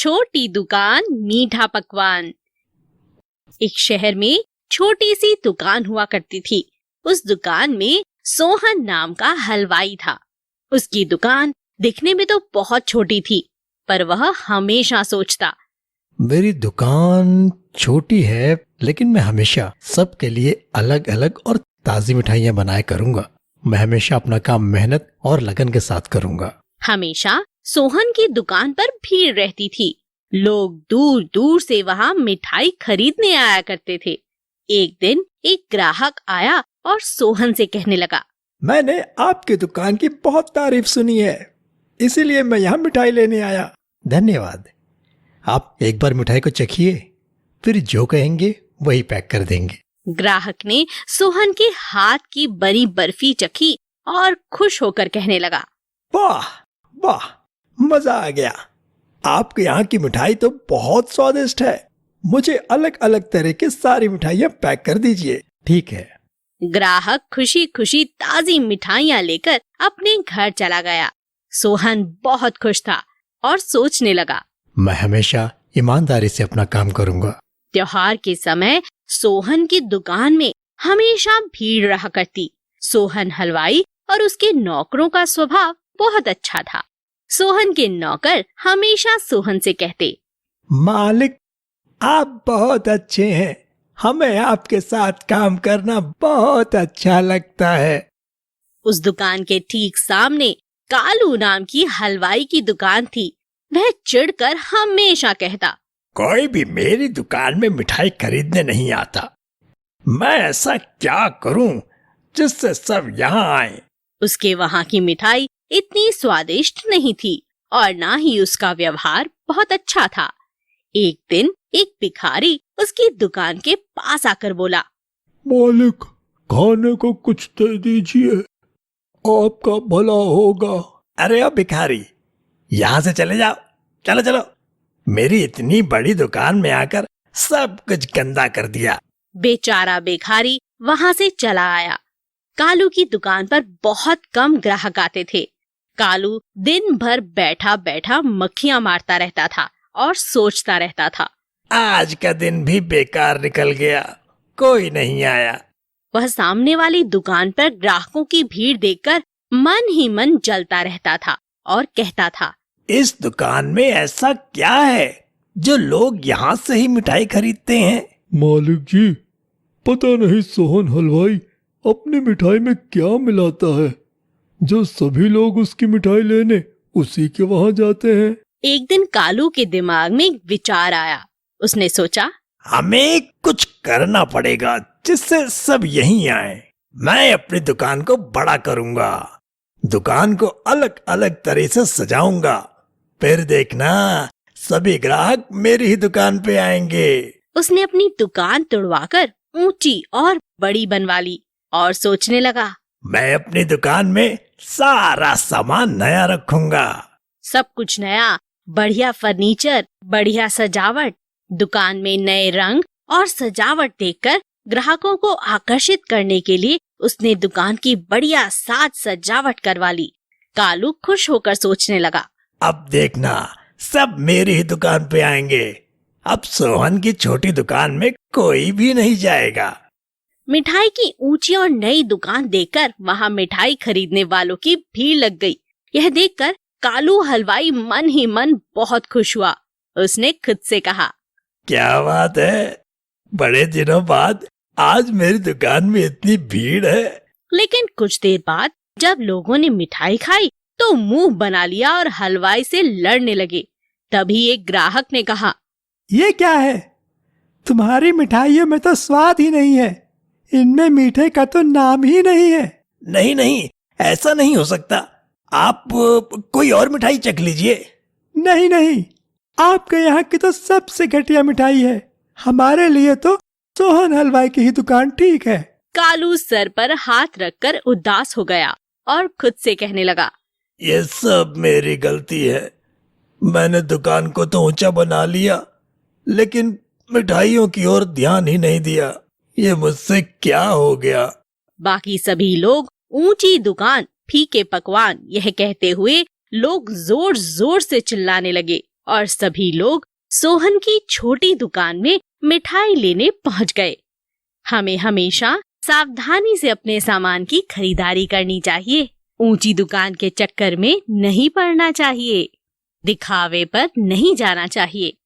छोटी दुकान मीठा पकवान। एक शहर में छोटी सी दुकान हुआ करती थी। उस दुकान में सोहन नाम का हलवाई था। उसकी दुकान दिखने में तो बहुत छोटी थी, पर वह हमेशा सोचता, मेरी दुकान छोटी है, लेकिन मैं हमेशा सबके लिए अलग अलग और ताजी मिठाइयाँ बनाया करूँगा। मैं हमेशा अपना काम मेहनत और लगन के साथ करूँगा। हमेशा सोहन की दुकान पर भीड़ रहती थी। लोग दूर दूर से वहाँ मिठाई खरीदने आया करते थे। एक दिन एक ग्राहक आया और सोहन से कहने लगा, मैंने आपकी दुकान की बहुत तारीफ सुनी है, इसीलिए मैं यहाँ मिठाई लेने आया। धन्यवाद। आप एक बार मिठाई को चखिए, फिर जो कहेंगे वही पैक कर देंगे। ग्राहक ने सोहन के हाथ की बनी बर्फी चखी और खुश होकर कहने लगा, वाह वाह, मजा आ गया। आपके यहाँ की मिठाई तो बहुत स्वादिष्ट है। मुझे अलग अलग तरह की सारी मिठाइयाँ पैक कर दीजिए। ठीक है। ग्राहक खुशी खुशी ताजी मिठाइयाँ लेकर अपने घर चला गया। सोहन बहुत खुश था और सोचने लगा, मैं हमेशा ईमानदारी से अपना काम करूँगा। त्योहार के समय सोहन की दुकान में हमेशा भीड़ रहा करती। सोहन हलवाई और उसके नौकरों का स्वभाव बहुत अच्छा था। सोहन के नौकर हमेशा सोहन से कहते, मालिक, आप बहुत अच्छे हैं। हमें आपके साथ काम करना बहुत अच्छा लगता है। उस दुकान के ठीक सामने कालू नाम की हलवाई की दुकान थी। वह चिढ़कर हमेशा कहता, कोई भी मेरी दुकान में मिठाई खरीदने नहीं आता। मैं ऐसा क्या करूं जिससे सब यहाँ आए। उसके वहाँ की मिठाई इतनी स्वादिष्ट नहीं थी और ना ही उसका व्यवहार बहुत अच्छा था। एक दिन एक भिखारी उसकी दुकान के पास आकर बोला, मालिक, खाने को कुछ दे दीजिए, आपका भला होगा। अरे ओ भिखारी, यहाँ से चले जाओ। चलो चलो, मेरी इतनी बड़ी दुकान में आकर सब कुछ गंदा कर दिया। बेचारा भिखारी वहाँ से चला आया। कालू की दुकान पर बहुत कम ग्राहक आते थे। कालू दिन भर बैठा बैठा मक्खियाँ मारता रहता था और सोचता रहता था, आज का दिन भी बेकार निकल गया, कोई नहीं आया। वह सामने वाली दुकान पर ग्राहकों की भीड़ देखकर मन ही मन जलता रहता था और कहता था, इस दुकान में ऐसा क्या है जो लोग यहाँ से ही मिठाई खरीदते हैं। मालिक जी, पता नहीं सोहन हलवाई अपनी मिठाई में क्या मिलाता है, जो सभी लोग उसकी मिठाई लेने उसी के वहाँ जाते हैं। एक दिन कालू के दिमाग में एक विचार आया। उसने सोचा, हमें कुछ करना पड़ेगा जिससे सब यहीं आए। मैं अपनी दुकान को बड़ा करूंगा, दुकान को अलग अलग तरह से सजाऊंगा, फिर देखना सभी ग्राहक मेरी ही दुकान पे आएंगे। उसने अपनी दुकान तुड़वाकर ऊंची और बड़ी बनवा ली और सोचने लगा, मैं अपनी दुकान में सारा सामान नया रखूंगा। सब कुछ नया, बढ़िया फर्नीचर, बढ़िया सजावट। दुकान में नए रंग और सजावट देखकर ग्राहकों को आकर्षित करने के लिए उसने दुकान की बढ़िया साज सजावट करवा ली। कालू खुश होकर सोचने लगा, अब देखना सब मेरी ही दुकान पे आएंगे। अब सोहन की छोटी दुकान में कोई भी नहीं जाएगा। मिठाई की ऊंची और नई दुकान देखकर वहाँ मिठाई खरीदने वालों की भीड़ लग गई। यह देखकर कालू हलवाई मन ही मन बहुत खुश हुआ। उसने खुद से कहा, क्या बात है, बड़े दिनों बाद आज मेरी दुकान में इतनी भीड़ है। लेकिन कुछ देर बाद जब लोगों ने मिठाई खाई तो मुंह बना लिया और हलवाई से लड़ने लगे। तभी एक ग्राहक ने कहा, ये क्या है, तुम्हारी मिठाइयों में तो स्वाद ही नहीं है, इनमें मीठे का तो नाम ही नहीं है। नहीं नहीं, ऐसा नहीं हो सकता, आप कोई और मिठाई चख लीजिए। नहीं नहीं, आपके यहाँ की तो सबसे घटिया मिठाई है। हमारे लिए तो सोहन हलवाई की ही दुकान ठीक है। कालू सर पर हाथ रखकर उदास हो गया और खुद से कहने लगा, ये सब मेरी गलती है। मैंने दुकान को तो ऊंचा बना लिया, लेकिन मिठाइयों की ओर ध्यान ही नहीं दिया। ये मुझसे क्या हो गया। बाकी सभी लोग ऊंची दुकान, फीके पकवान यह कहते हुए लोग जोर जोर से चिल्लाने लगे। और सभी लोग सोहन की छोटी दुकान में मिठाई लेने पहुंच गए। हमें हमेशा सावधानी से अपने सामान की खरीदारी करनी चाहिए। ऊंची दुकान के चक्कर में नहीं पड़ना चाहिए। दिखावे पर नहीं जाना चाहिए।